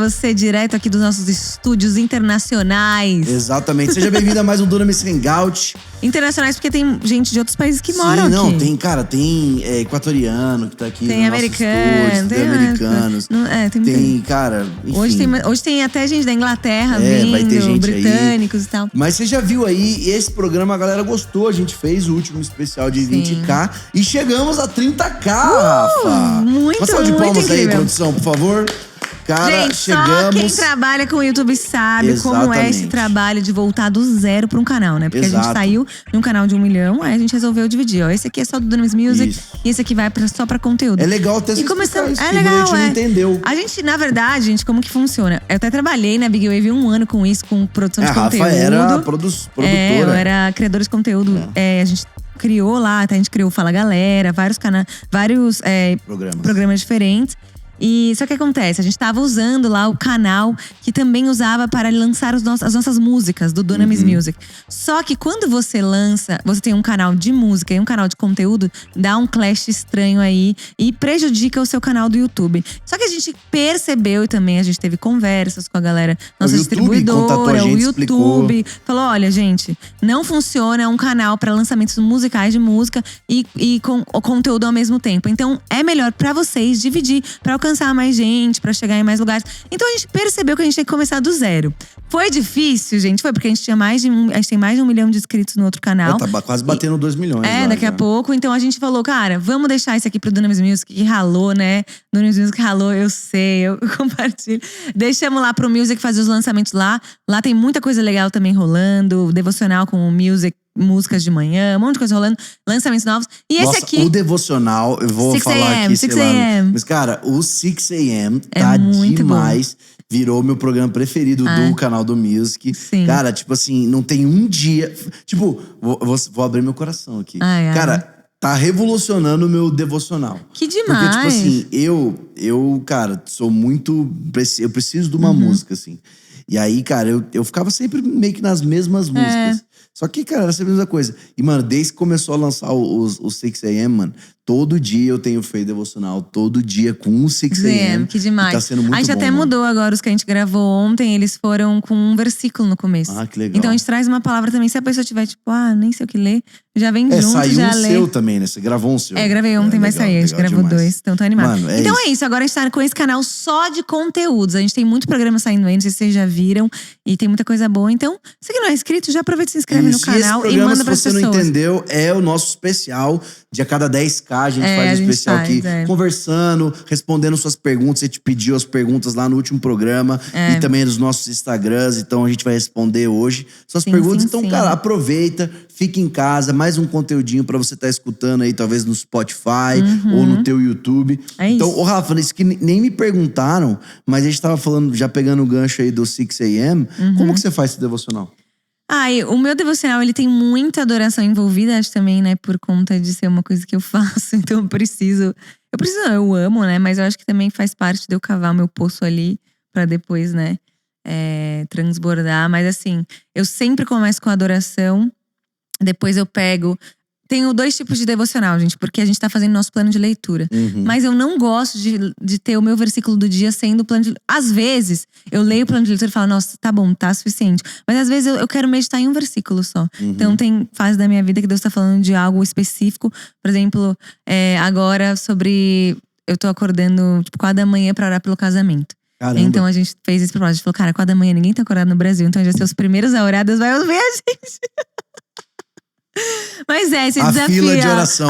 você direto aqui dos nossos estúdios internacionais. Exatamente. Seja bem-vindo a mais um Dunamis Hangout. Internacionais porque tem gente de outros países que moram aqui. Não, tem equatoriano que tá aqui tem no americano, nosso estúdio, tem americanos. Tem, cara, enfim. Hoje tem até gente da Inglaterra vai ter gente britânicos aí. e tal. Mas você já viu aí, esse programa a galera gostou. A gente fez o último especial de 20k e chegamos a 30k, Rafa. Muito, uma salva de palmas muito incrível. aí, produção, por favor. Cara, gente, chegamos. só quem trabalha com o YouTube sabe como é esse trabalho de voltar do zero pra um canal, né? Porque a gente saiu de um canal de 1 milhão, aí a gente resolveu dividir. Ó, esse aqui é só do Dunamis Music e esse aqui vai só pra conteúdo. É legal ter e começamos, isso, é legal, a gente não entendeu. A gente, na verdade, gente, como que funciona? Eu até trabalhei na Big Wave 1 ano com isso, com produção de conteúdo. A Rafa era produtora. Eu era criadora de conteúdo. A gente criou lá, até a gente criou o Fala Galera, vários programas diferentes. E só que acontece, a gente tava usando lá o canal que também usava para lançar as nossas músicas do Dunamis Music. Só que quando você lança, você tem um canal de música e um canal de conteúdo, dá um clash estranho aí e prejudica o seu canal do YouTube. Só que a gente percebeu e também a gente teve conversas com a galera, nossa distribuidora, o YouTube. Falou, olha gente, não funciona um canal para lançamentos musicais de música e com o conteúdo ao mesmo tempo. Então é melhor para vocês dividir, para alcançar mais gente, pra chegar em mais lugares. Então a gente percebeu que a gente tem que começar do zero. Foi difícil, gente? Foi porque a gente tem mais de 1 milhão de inscritos no outro canal. Tá quase batendo 2 milhões. Daqui a pouco. Então a gente falou, cara, vamos deixar isso aqui pro Dunamis Music, que ralou, né? Dunamis Music ralou, eu sei, eu compartilho. Deixamos lá pro Music fazer os lançamentos lá. Lá tem muita coisa legal também rolando. Devocional com o Music. Músicas de manhã, um monte de coisa rolando, lançamentos novos. E esse aqui… o devocional, eu vou falar aqui, 6 a.m. Mas, cara, o 6 a.m. tá demais. Bom. Virou o meu programa preferido do canal do Music. Sim. Cara, tipo assim, não tem um dia… Tipo, vou abrir meu coração aqui. Cara, tá revolucionando o meu devocional. Que demais! Porque, tipo assim, eu cara, sou muito… Eu preciso de uma música, assim. E aí, cara, eu ficava sempre meio que nas mesmas músicas. Só que, cara, era sempre a mesma coisa. E, mano, desde que começou a lançar o 6 a.m., mano, todo dia eu tenho feito devocional. Todo dia com o 6 a.m. Que demais. Tá sendo muito bom. A gente até mudou agora os que a gente gravou ontem. Eles foram com um versículo no começo. Ah, que legal. Então a gente traz uma palavra também. Se a pessoa tiver tipo, nem sei o que ler, já vem junto, saiu já lê. Seu também, né? Você gravou um seu. Gravei ontem, vai sair. A gente gravou demais. 2, então tô animada. Mano, então é isso, agora a gente tá com esse canal só de conteúdos. A gente tem muito programa saindo aí, não sei se vocês já viram. E tem muita coisa boa. Então, se não é inscrito, já aproveita e se inscreve no canal e manda pras pessoas. Se você não entendeu, é o nosso especial. De a cada 10k a gente faz um especial aqui, conversando, respondendo suas perguntas. Você te pediu as perguntas lá no último programa. E também nos nossos Instagrams. Então a gente vai responder hoje suas perguntas. Então, cara, aproveita, fica em casa. Mais um conteúdinho pra você estar escutando aí, talvez no Spotify ou no teu YouTube. Então, ô Rafa, isso que nem me perguntaram, mas a gente tava falando, já pegando o gancho aí do 6 a.m. Como que você faz esse devocional? O meu devocional, ele tem muita adoração envolvida, acho também, né? Por conta de ser uma coisa que eu faço. Então eu amo, né? Mas eu acho que também faz parte de eu cavar meu poço ali pra depois, né? Transbordar. Mas assim, eu sempre começo com adoração. Depois eu pego… Tenho 2 tipos de devocional, gente, porque a gente tá fazendo nosso plano de leitura. Mas eu não gosto de ter o meu versículo do dia sendo o plano de… Às vezes, eu leio o plano de leitura e falo, nossa, tá bom, tá suficiente. Mas às vezes eu quero meditar em um versículo só. Então tem fase da minha vida que Deus tá falando de algo específico. Por exemplo, agora sobre… Eu tô acordando, tipo, 4 da manhã pra orar pelo casamento. Caramba. Então a gente fez esse propósito. A gente falou, cara, 4 da manhã ninguém tá acordado no Brasil. Então já ser os primeiros a orar, Deus vai ouvir a gente. Mas se desafia. A fila de oração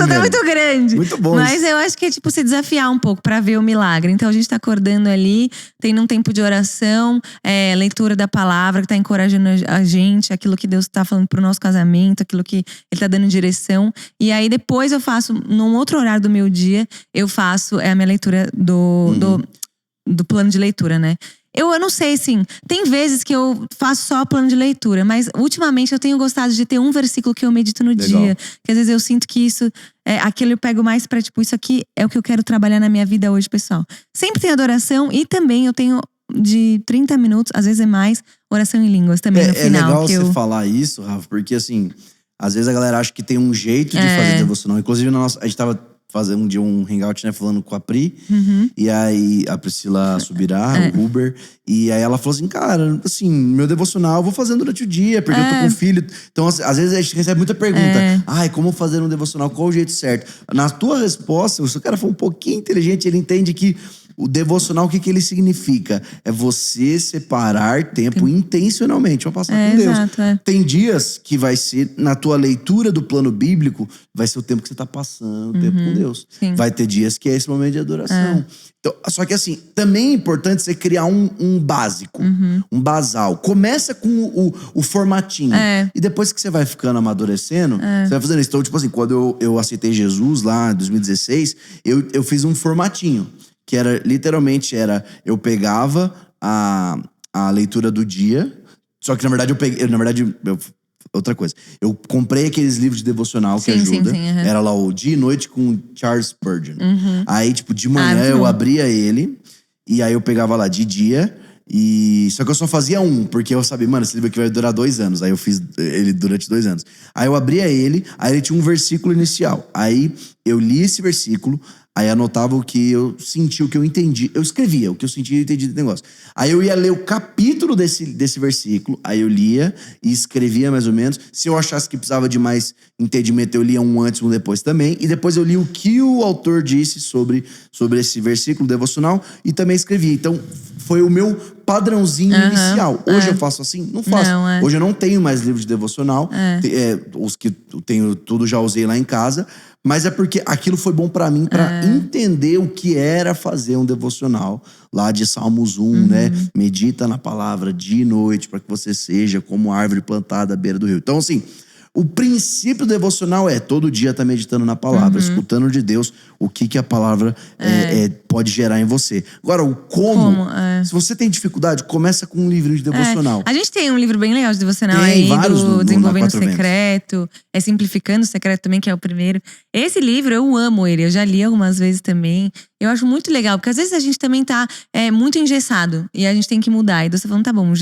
tá muito grande. Muito bom. Mas eu acho que é tipo se desafiar um pouco pra ver o milagre. Então a gente tá acordando ali, tendo um tempo de oração, leitura da palavra que tá encorajando a gente, aquilo que Deus tá falando pro nosso casamento, aquilo que Ele tá dando direção. E aí depois eu faço, num outro horário do meu dia, eu faço a minha leitura do plano de leitura, né? Eu não sei, assim, tem vezes que eu faço só plano de leitura, mas ultimamente eu tenho gostado de ter um versículo que eu medito no dia. Que às vezes eu sinto que isso, aquilo eu pego mais pra, tipo, isso aqui é o que eu quero trabalhar na minha vida hoje, pessoal. Sempre tem adoração e também eu tenho de 30 minutos, às vezes é mais, oração em línguas também no final. É legal você falar isso, Rafa, porque assim, às vezes a galera acha que tem um jeito de fazer devocional. Inclusive, a gente tava fazer um dia um hangout, né? Falando com a Pri. E aí, a Priscila Subirá, o Uber. E aí ela falou assim, cara, assim, meu devocional eu vou fazendo durante o dia, porque eu tô com filho. Então, às vezes a gente recebe muita pergunta. Ai, como fazer um devocional? Qual o jeito certo? Na tua resposta, se o cara for um pouquinho inteligente, ele entende que o devocional, o que ele significa? É você separar tempo intencionalmente pra passar com Deus. Exato, Tem dias que vai ser, na tua leitura do plano bíblico, vai ser o tempo que você tá passando, o tempo com Deus. Sim. Vai ter dias que é esse momento de adoração. Então, só que assim, também é importante você criar um básico, um basal. Começa com o formatinho. E depois que você vai ficando amadurecendo, você vai fazendo isso. Então, tipo assim, quando eu aceitei Jesus lá em 2016, eu fiz um formatinho. Que era, literalmente, eu pegava a leitura do dia. Só que, na verdade, outra coisa. Eu comprei aqueles livros de devocional que ajuda. Era lá o Dia e Noite com Charles Spurgeon. Aí, tipo, de manhã eu abria ele. E aí eu pegava lá de dia. Só que eu só fazia um, porque eu sabia, mano, esse livro aqui vai durar 2 anos. Aí eu fiz ele durante 2 anos. Aí eu abria ele, aí ele tinha um versículo inicial. Aí eu li esse versículo, aí anotava o que eu senti, o que eu entendi. Eu escrevia o que eu senti e entendi do negócio. Aí eu ia ler o capítulo desse versículo, aí eu lia e escrevia mais ou menos. Se eu achasse que precisava de mais entendimento, eu lia um antes e um depois também. E depois eu li o que o autor disse sobre esse versículo devocional e também escrevia. Então, foi o meu padrãozinho inicial. Hoje eu faço assim? Não faço. Hoje eu não tenho mais livro de devocional. Os que eu tenho, tudo já usei lá em casa. Mas é porque aquilo foi bom pra mim, pra entender o que era fazer um devocional. Lá de Salmos 1, né? Medita na palavra dia e noite, pra que você seja como árvore plantada à beira do rio. Então, assim, o princípio devocional é todo dia estar meditando na palavra, escutando de Deus o que a palavra pode gerar em você. Agora, o como se você tem dificuldade, começa com um livro de devocional. A gente tem um livro bem legal de devocional aí, do Desenvolvendo o Secreto. Simplificando o Secreto também, que é o primeiro. Esse livro, eu amo ele. Eu já li algumas vezes também. Eu acho muito legal, porque às vezes a gente também tá muito engessado. E a gente tem que mudar. E você falando, tá bom,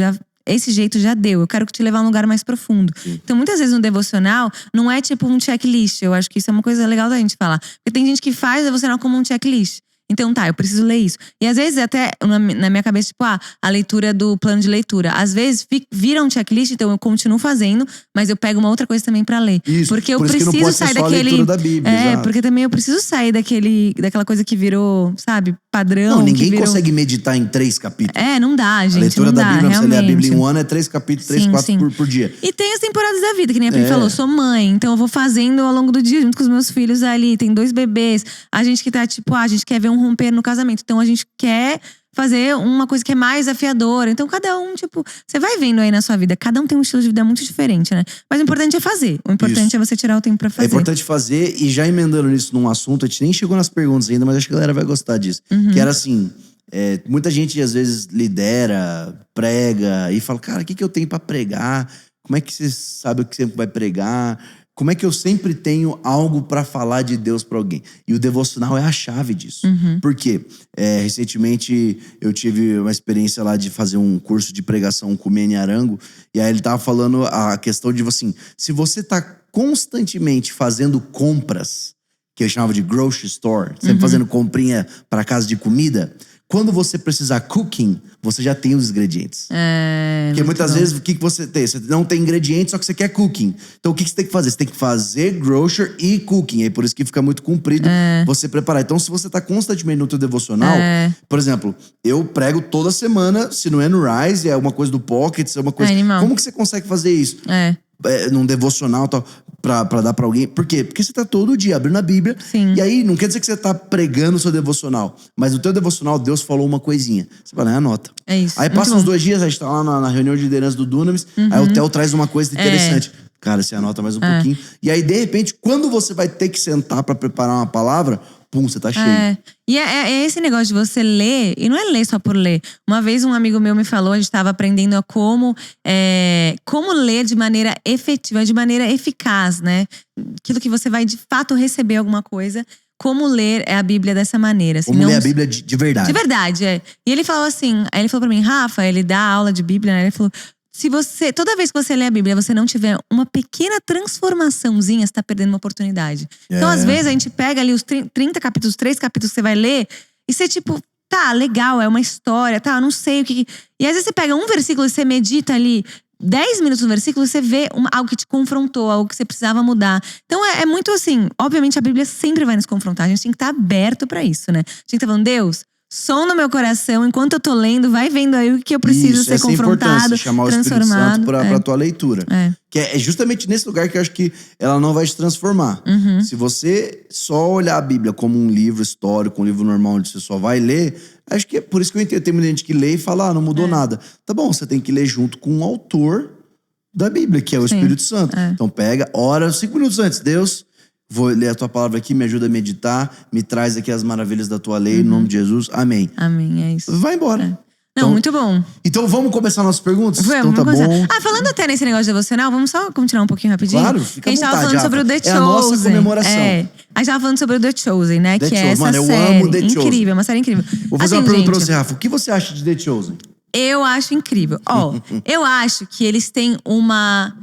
esse jeito já deu, eu quero te levar a um lugar mais profundo. Então, muitas vezes no devocional, não é tipo um checklist. Eu acho que isso é uma coisa legal da gente falar. Porque tem gente que faz o devocional como um checklist. Então tá, eu preciso ler isso. E às vezes até na minha cabeça, tipo, a leitura do plano de leitura. Às vezes vira um checklist, então eu continuo fazendo, mas eu pego uma outra coisa também pra ler. Isso, porque eu por isso preciso que não pode sair ser só daquele. A leitura da Bíblia, porque também eu preciso sair daquela coisa que virou, sabe, padrão. Não, ninguém consegue meditar em 3 capítulos. Não dá, gente. A leitura da Bíblia, realmente. Você lê a Bíblia em um ano, é 3 capítulos, 3, 4 por dia. E tem as temporadas da vida, que nem a Pri falou, sou mãe, então eu vou fazendo ao longo do dia, junto com os meus filhos ali, tem 2 bebês. A gente que tá tipo, a gente quer ver um romper no casamento. Então a gente quer fazer uma coisa que é mais desafiadora. Então cada um, tipo, você vai vendo aí na sua vida, cada um tem um estilo de vida muito diferente, né? Mas o importante é fazer. O importante é você tirar o tempo pra fazer. É importante fazer, e já emendando nisso num assunto, a gente nem chegou nas perguntas ainda, mas acho que a galera vai gostar disso. Que era assim, muita gente às vezes lidera, prega e fala, cara, o que eu tenho pra pregar? Como é que você sabe o que você vai pregar? Como é que eu sempre tenho algo pra falar de Deus pra alguém? E o devocional é a chave disso. Por quê? Recentemente eu tive uma experiência lá de fazer um curso de pregação com o Mene Arango. E aí ele tava falando a questão de, assim, se você tá constantemente fazendo compras, que eu chamava de grocery store, sempre fazendo comprinha pra casa de comida, quando você precisar cooking, você já tem os ingredientes. Porque muitas vezes, o que você tem? Você não tem ingredientes, só que você quer cooking. Então, o que você tem que fazer? Você tem que fazer grocery e cooking. É por isso que fica muito comprido você preparar. Então, se você tá constantemente no teu devocional… Por exemplo, eu prego toda semana, se não é no Rise, é uma coisa do Pocket, é uma coisa… Como que você consegue fazer isso? Num devocional e tal, pra dar pra alguém. Por quê? Porque você tá todo dia abrindo a Bíblia. E aí, não quer dizer que você tá pregando o seu devocional. Mas no teu devocional, Deus falou uma coisinha. Você vai lá e anota. É isso. Aí passa uns 2 dias, a gente tá lá na reunião de liderança do Dunamis. Aí o Theo traz uma coisa interessante. Cara, você anota mais um pouquinho. E aí, de repente, quando você vai ter que sentar pra preparar uma palavra… Pum, você tá cheio. E é esse negócio de você ler, e não é ler só por ler. Uma vez um amigo meu me falou, a gente tava aprendendo a como ler de maneira efetiva, de maneira eficaz, né? Aquilo que você vai de fato receber alguma coisa. Como ler a Bíblia dessa maneira. Assim, como ler a Bíblia de verdade. De verdade, E ele falou assim, aí ele falou pra mim, Rafa, ele dá aula de Bíblia, né? Ele falou, se você, toda vez que você lê a Bíblia, você não tiver uma pequena transformaçãozinha, você tá perdendo uma oportunidade. Então, às vezes, a gente pega ali os 30 capítulos, 3 capítulos que você vai ler, e você tipo, tá, legal, é uma história, tá, eu não sei o que… E às vezes você pega um versículo e você medita ali 10 minutos no versículo, você vê algo que te confrontou, algo que você precisava mudar. Então é muito assim, obviamente a Bíblia sempre vai nos confrontar, a gente tem que estar aberto pra isso, né? A gente tem que estar falando, Deus, som no meu coração, enquanto eu tô lendo, vai vendo aí o que eu preciso ser confrontado, chamar o Espírito Santo pra tua leitura. Que é justamente nesse lugar que eu acho que ela não vai te transformar. Se você só olhar a Bíblia como um livro histórico, um livro normal onde você só vai ler, acho que é por isso que eu entendo. Tem muita gente que lê e fala, não mudou nada. Tá bom, você tem que ler junto com o autor da Bíblia, que é o Espírito Santo. Então pega, ora 5 minutos antes, Deus… Vou ler a tua palavra aqui, me ajuda a meditar, me traz aqui as maravilhas da tua lei, em nome de Jesus. Amém. Amém, é isso. Vai embora. Não, então, muito bom. Então vamos começar nossas perguntas? Vamos, então tá bom. Falando até nesse negócio devocional, vamos só continuar um pouquinho rapidinho? Claro, fica à vontade. A gente tava falando sobre o The Chosen. É a nossa comemoração. A gente tava falando sobre o The Chosen, né? The que Chosen. É essa Mano, eu série amo The Chosen. Incrível, uma série incrível. Vou fazer uma pergunta pra você, Rafa. O que você acha de The Chosen? Eu acho incrível. Eu acho que eles têm uma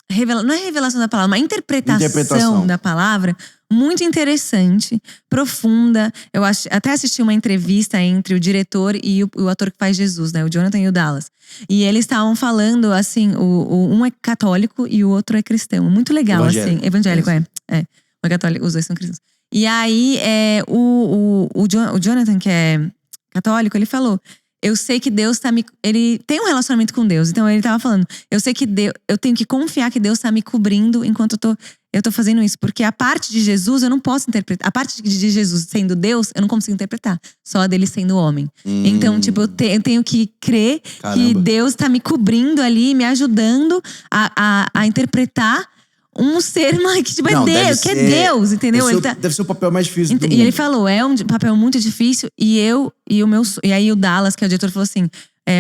não é revelação da palavra, uma interpretação da palavra muito interessante, profunda. Eu até assisti uma entrevista entre o diretor e o ator que faz Jesus, né? O Jonathan e o Dallas. E eles estavam falando, assim, um é católico e o outro é cristão. Muito legal, assim. Evangélico, Um é católico, os dois são cristãos. E aí, o Jonathan, que é católico, ele falou… Eu sei que Deus tá Ele tem um relacionamento com Deus. Então ele tava falando… Eu sei que eu tenho que confiar que Deus tá me cobrindo enquanto eu tô fazendo isso. Porque a parte de Jesus eu não posso interpretar. A parte de Jesus sendo Deus, eu não consigo interpretar. Só a dele sendo homem. Então, tipo, eu tenho que crer que Deus tá me cobrindo ali, me ajudando a interpretar um ser que tipo, é Deus, que é Deus, entendeu? Deve ser o papel mais difícil do mundo. E ele falou, é um papel muito difícil. E aí o Dallas, que é o diretor, falou assim…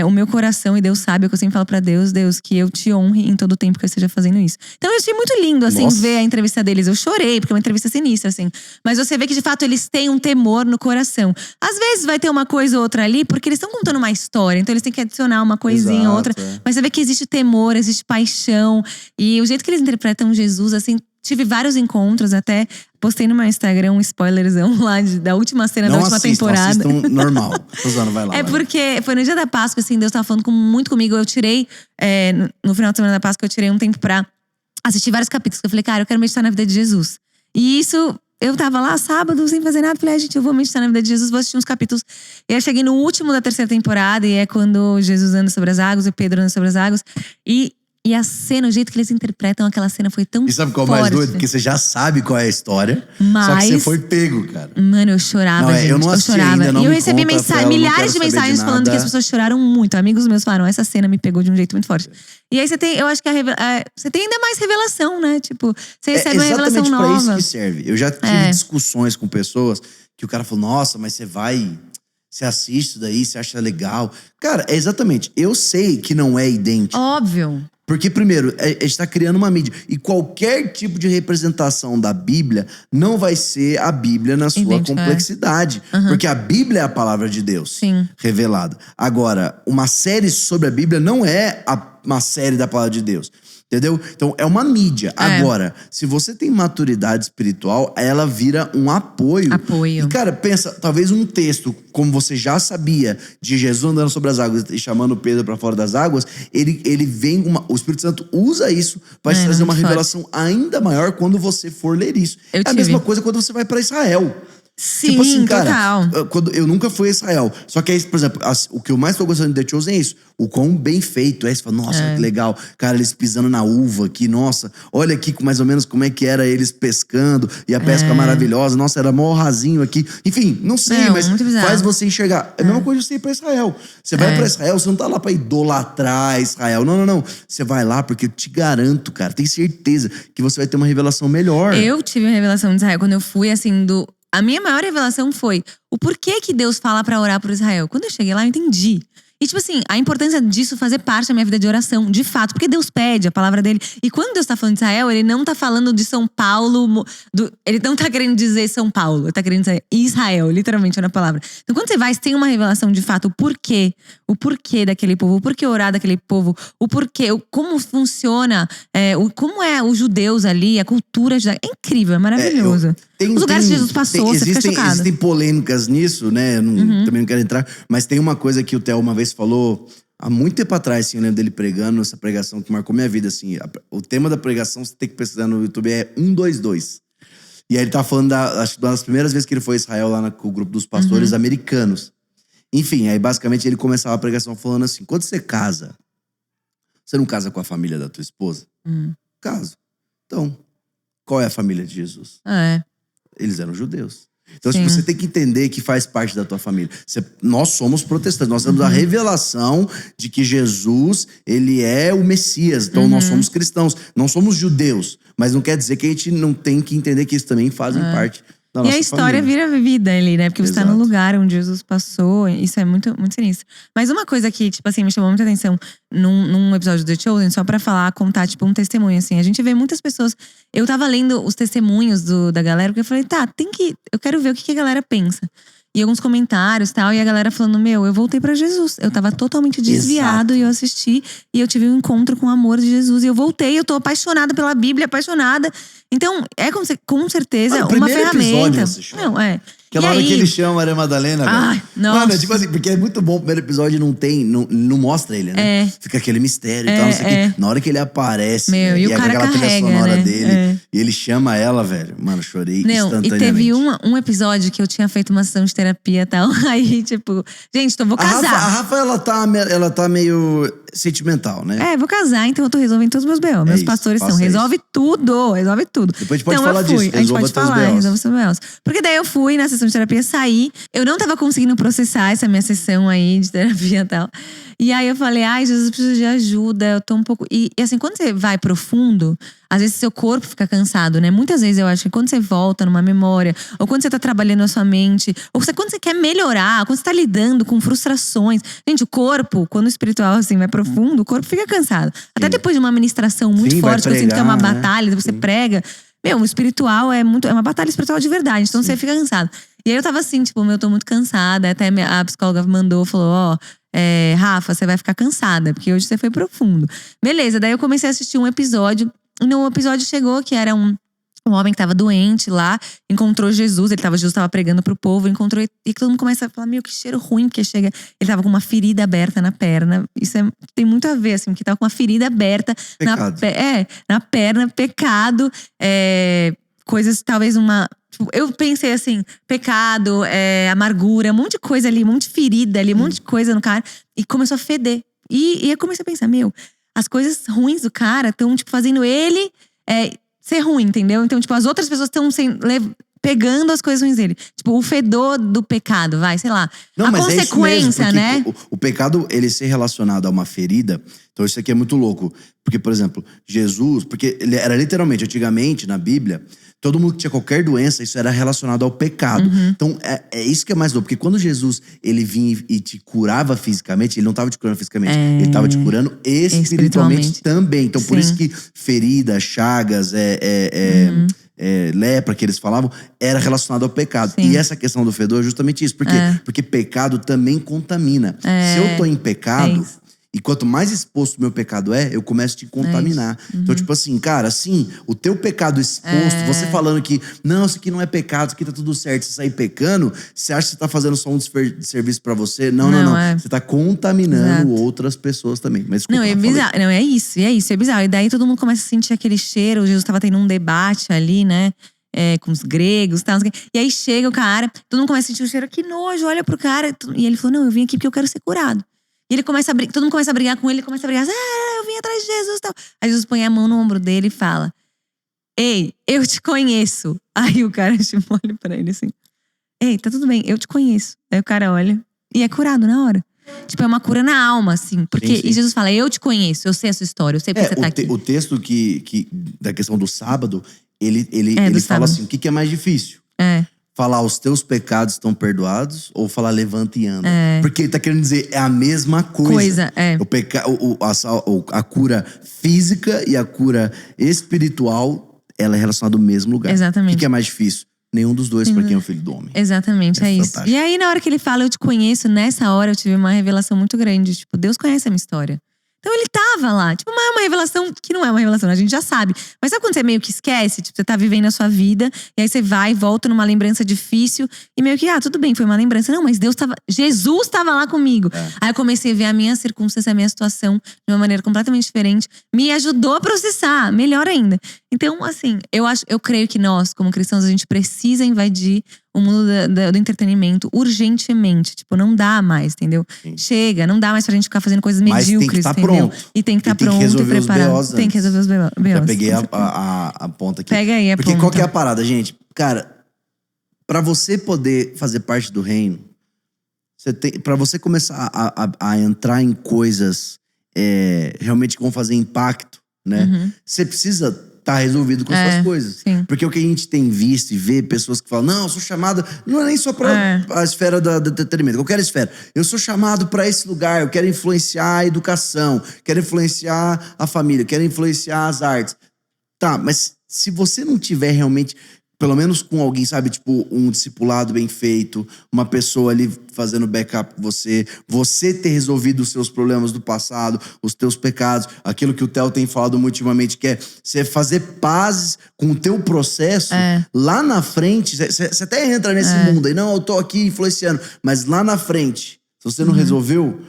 o meu coração, e Deus sabe, o que eu sempre falo pra Deus, que eu te honre em todo o tempo que eu esteja fazendo isso. Então eu achei muito lindo, assim, ver a entrevista deles. Eu chorei, porque é uma entrevista sinistra, assim. Mas você vê que, de fato, eles têm um temor no coração. Às vezes vai ter uma coisa ou outra ali, porque eles estão contando uma história. Então eles têm que adicionar uma coisinha ou outra. Mas você vê que existe temor, existe paixão. E o jeito que eles interpretam Jesus, assim… Tive vários encontros, até postei no meu Instagram um spoilerzão lá da última cena da última temporada. Não assistam normal. Usando, vai lá. Porque foi no dia da Páscoa, assim, Deus tava falando muito comigo. Eu tirei, no final de semana da Páscoa, eu tirei um tempo pra assistir vários capítulos. Eu falei, cara, eu quero meditar na vida de Jesus. E isso, eu tava lá sábado, sem fazer nada. Falei, gente, eu vou meditar na vida de Jesus, vou assistir uns capítulos. E aí eu cheguei no último da 3ª temporada, e é quando Jesus anda sobre as águas, e Pedro anda sobre as águas. E a cena, o jeito que eles interpretam aquela cena foi tão forte. E sabe qual é o mais doido? Porque você já sabe qual é a história. Só que você foi pego, cara. Mano, eu chorava, gente. Eu não assisti ainda, não. E eu recebi milhares de mensagens falando que as pessoas choraram muito. Amigos meus falaram, essa cena me pegou de um jeito muito forte. E aí eu acho que você tem ainda mais revelação, né? Tipo, você recebe uma revelação nova. É exatamente pra isso que serve. Eu já tive discussões com pessoas que o cara falou, nossa, mas você assiste isso daí, você acha legal. Cara, é exatamente. Eu sei que não é idêntico. Óbvio. Porque, primeiro, a gente está criando uma mídia. E qualquer tipo de representação da Bíblia não vai ser a Bíblia na sua complexidade. Porque a Bíblia é a palavra de Deus revelada. Agora, uma série sobre a Bíblia não é uma série da palavra de Deus. Entendeu? Então, é uma mídia. Agora, se você tem maturidade espiritual, ela vira um apoio. E, cara, pensa, talvez um texto, como você já sabia, de Jesus andando sobre as águas e chamando Pedro para fora das águas, ele vem, o Espírito Santo usa isso para te trazer uma revelação ainda maior quando você for ler isso. É a mesma coisa quando você vai para Israel. Sim, tipo assim, cara, total. Eu nunca fui a Israel. Só que aí, por exemplo, o que eu mais tô gostando de The Chosen é isso. O quão bem feito é. Você fala, nossa, que legal. Cara, eles pisando na uva aqui, nossa. Olha aqui mais ou menos como é que era eles pescando. E a pesca maravilhosa. Nossa, era mó rasinho aqui. Enfim, não sei, mas faz você enxergar. É a mesma coisa de você ir pra Israel. Você vai pra Israel, você não tá lá pra idolatrar Israel. Não. Você vai lá porque eu te garanto, cara, tenho certeza que você vai ter uma revelação melhor. Eu tive uma revelação de Israel quando eu fui, assim, A minha maior revelação foi o porquê que Deus fala pra orar por Israel. Quando eu cheguei lá, eu entendi. E tipo assim, a importância disso fazer parte da minha vida de oração, de fato. Porque Deus pede a palavra dele. E quando Deus tá falando de Israel, ele não tá falando de São Paulo. Ele não tá querendo dizer São Paulo. Ele tá querendo dizer Israel, literalmente, na palavra. Então quando você vai, você tem uma revelação de fato. O porquê daquele povo. O porquê orar daquele povo. O porquê, como funciona. Como é os judeus ali, a cultura judaica. É incrível, é maravilhoso. Os lugares que Jesus passou, você fica chocado. Existem polêmicas nisso, né? Também não quero entrar. Mas tem uma coisa que o Theo uma vez falou há muito tempo atrás, assim, eu lembro dele pregando essa pregação que marcou minha vida, assim. O tema da pregação, você tem que pesquisar no YouTube, é 122. E aí ele tava falando acho que uma das primeiras vezes que ele foi a Israel lá com o grupo dos pastores americanos. Enfim, aí basicamente ele começava a pregação falando assim, quando você casa, você não casa com a família da tua esposa? Caso. Então, qual é a família de Jesus? Eles eram judeus. Então, tipo, você tem que entender que faz parte da tua família. Nós somos protestantes, nós temos a revelação de que Jesus, ele é o Messias. Então, nós somos cristãos, não somos judeus. Mas não quer dizer que a gente não tem que entender que isso também fazem parte da nossa família. E a história vira vida ali, né? Porque você tá no lugar onde Jesus passou. Isso é muito, muito sinistro. Mas uma coisa que, tipo assim, me chamou muita atenção num episódio do The Chosen, só pra contar, tipo, um testemunho, assim. A gente vê muitas pessoas… Eu tava lendo os testemunhos da galera, porque eu falei, eu quero ver o que a galera pensa. E alguns comentários e tal, e a galera falando, eu voltei pra Jesus. Eu tava totalmente desviado e eu assisti. E eu tive um encontro com o amor de Jesus. E eu voltei, eu tô apaixonada pela Bíblia, apaixonada. Então, com certeza uma ferramenta. Não, Aquela hora que ele chama a Maria Madalena, velho. Mano, tipo assim, porque é muito bom, o primeiro episódio não mostra ele, né? Fica aquele mistério e tal, não sei o quê. Na hora que ele aparece, e o cara aquela trilha carrega, sonora né? dele, e ele chama ela, velho. Mano, chorei instantaneamente. E teve um episódio que eu tinha feito uma sessão de terapia e tal. Aí, tipo, gente, então vou casar. A Rafa, ela tá meio sentimental, né? Vou casar, então eu tô resolvendo todos os meus B.O. Meus pastores são, resolve tudo. Depois a gente pode falar disso, a gente pode falar, resolve seus B.O.s. Porque daí eu fui na sessão de terapia, saí. Eu não tava conseguindo processar essa minha sessão aí de terapia e tal. E aí eu falei, Jesus, eu preciso de ajuda, eu tô um pouco… E assim, quando você vai profundo, às vezes seu corpo fica cansado, né? Muitas vezes eu acho que quando você volta numa memória, ou quando você tá trabalhando a sua mente, ou quando você quer melhorar, quando você tá lidando com frustrações. Gente, o corpo, quando o espiritual assim vai profundo, o corpo fica cansado. Até depois de uma ministração muito forte, que eu sinto que é uma batalha, você prega… o espiritual é uma batalha espiritual de verdade, então você fica cansado. E aí eu tava assim, tipo, eu tô muito cansada. Até a psicóloga falou, Rafa, você vai ficar cansada, porque hoje você foi profundo. Beleza, daí eu comecei a assistir um episódio. E no episódio chegou que era um homem que tava doente lá, encontrou Jesus, Jesus tava pregando pro povo, encontrou, e todo mundo começa a falar, que cheiro ruim, porque ele tava com uma ferida aberta na perna. Isso tem muito a ver, assim, porque tava com uma ferida aberta na perna, pecado, coisas, talvez eu pensei assim, pecado, amargura, um monte de coisa ali, um monte de ferida ali, um monte de coisa no cara. E começou a feder. E eu comecei a pensar, as coisas ruins do cara estão, tipo, fazendo ele ser ruim, entendeu? Então, tipo, as outras pessoas estão pegando as coisas ruins dele. Tipo, o fedor do pecado, sei lá. Não, mas consequência, é isso mesmo, né? O pecado, ele ser relacionado a uma ferida… Então isso aqui é muito louco. Porque, por exemplo, Jesus… Porque ele era literalmente, antigamente, na Bíblia… Todo mundo que tinha qualquer doença, isso era relacionado ao pecado. Então, é isso que é mais louco. Porque quando Jesus, ele vinha e te curava fisicamente, ele não estava te curando fisicamente. Ele estava te curando espiritualmente também. Então, por isso que ferida, chagas, lepra, que eles falavam, era relacionado ao pecado. Sim. E essa questão do fedor é justamente isso. Por quê? Porque pecado também contamina. Se eu tô em pecado… E quanto mais exposto o meu pecado eu começo a te contaminar. Então, tipo assim, cara, assim, o teu pecado exposto, você falando que, não, isso aqui não é pecado, isso aqui tá tudo certo, você sair pecando, você acha que você tá fazendo só um serviço pra você? Não. Você tá contaminando outras pessoas também. Mas desculpa, é bizarro. Não, é isso, é bizarro. E daí todo mundo começa a sentir aquele cheiro. Jesus tava tendo um debate ali, né? Com os gregos e tal. E aí chega o cara, todo mundo começa a sentir o cheiro, que nojo, olha pro cara. E ele falou, não, eu vim aqui porque eu quero ser curado. E ele começa todo mundo começa a brigar com ele, começa a brigar, eu vim atrás de Jesus e tal. Aí Jesus põe a mão no ombro dele e fala, ei, eu te conheço. Aí o cara tipo, olha pra ele assim, ei, tá tudo bem, eu te conheço. Aí o cara olha e é curado na hora. Tipo, é uma cura na alma, assim. Porque E Jesus fala, eu te conheço, eu sei a sua história, eu sei porque você tá aqui. O texto da questão do sábado, ele fala assim, o que é mais difícil? falar os teus pecados estão perdoados ou falar levanta e anda. Porque ele tá querendo dizer, é a mesma coisa. A cura física e a cura espiritual, ela é relacionada ao mesmo lugar. Exatamente. O que é mais difícil? Nenhum dos dois para quem é o filho do homem. Exatamente, é isso. E aí, na hora que ele fala, eu te conheço, nessa hora eu tive uma revelação muito grande. Tipo, Deus conhece a minha história. Então ele tava lá. Tipo, mas é uma revelação que não é uma revelação, a gente já sabe. Mas sabe quando você meio que esquece? Tipo, você tá vivendo a sua vida, e aí você vai e volta numa lembrança difícil. E meio que, tudo bem, foi uma lembrança. Não, mas Jesus tava lá comigo. Aí eu comecei a ver a minha circunstância, a minha situação de uma maneira completamente diferente. Me ajudou a processar, melhor ainda. Então, assim, eu creio que nós, como cristãos, a gente precisa invadir o mundo do entretenimento urgentemente. Tipo, não dá mais, entendeu? Sim. Chega, não dá mais pra gente ficar fazendo coisas medíocres, tem que entendeu? E tem que estar pronto e preparado. Tem que resolver os B.O.s. Já peguei a ponta aqui. Pega aí a Porque ponta. qual que é a parada, gente? Cara, pra você poder fazer parte do reino, pra você começar a entrar em coisas realmente que vão fazer impacto, né? Você precisa tá resolvido com as suas coisas. Sim. Porque o que a gente tem visto e vê pessoas que falam, não, eu sou chamado, não é nem só pra a esfera do entretenimento, qualquer esfera. Eu sou chamado pra esse lugar, eu quero influenciar a educação, quero influenciar a família, quero influenciar as artes. Tá, mas se você não tiver realmente, pelo menos com alguém, sabe, tipo, um discipulado bem feito, uma pessoa ali fazendo backup com você ter resolvido os seus problemas do passado, os teus pecados, aquilo que o Theo tem falado muito ultimamente, que é você fazer pazes com o teu processo, lá na frente, você até entra nesse mundo aí, não, eu tô aqui influenciando, mas lá na frente, se você não resolveu,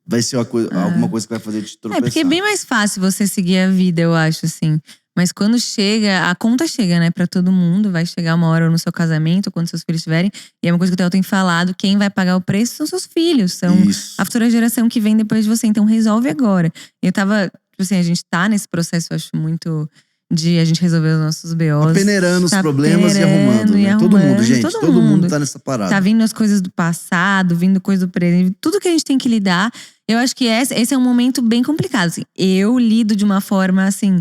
vai ser alguma coisa que vai fazer te tropeçar. Porque é bem mais fácil você seguir a vida, eu acho, assim. Mas quando chega, a conta chega, né, pra todo mundo. Vai chegar uma hora no seu casamento, quando seus filhos estiverem. E é uma coisa que o Theo tem falado, quem vai pagar o preço são seus filhos. São a futura geração que vem depois de você. Então resolve agora. Eu tava, tipo assim, a gente tá nesse processo, eu acho muito… de a gente resolver os nossos B.O.s. Tá peneirando os problemas e arrumando, né? Todo mundo, gente. Todo mundo tá nessa parada. Tá vindo as coisas do passado, vindo coisa do presente. Tudo que a gente tem que lidar. Eu acho que esse é um momento bem complicado, assim. Eu lido de uma forma, assim…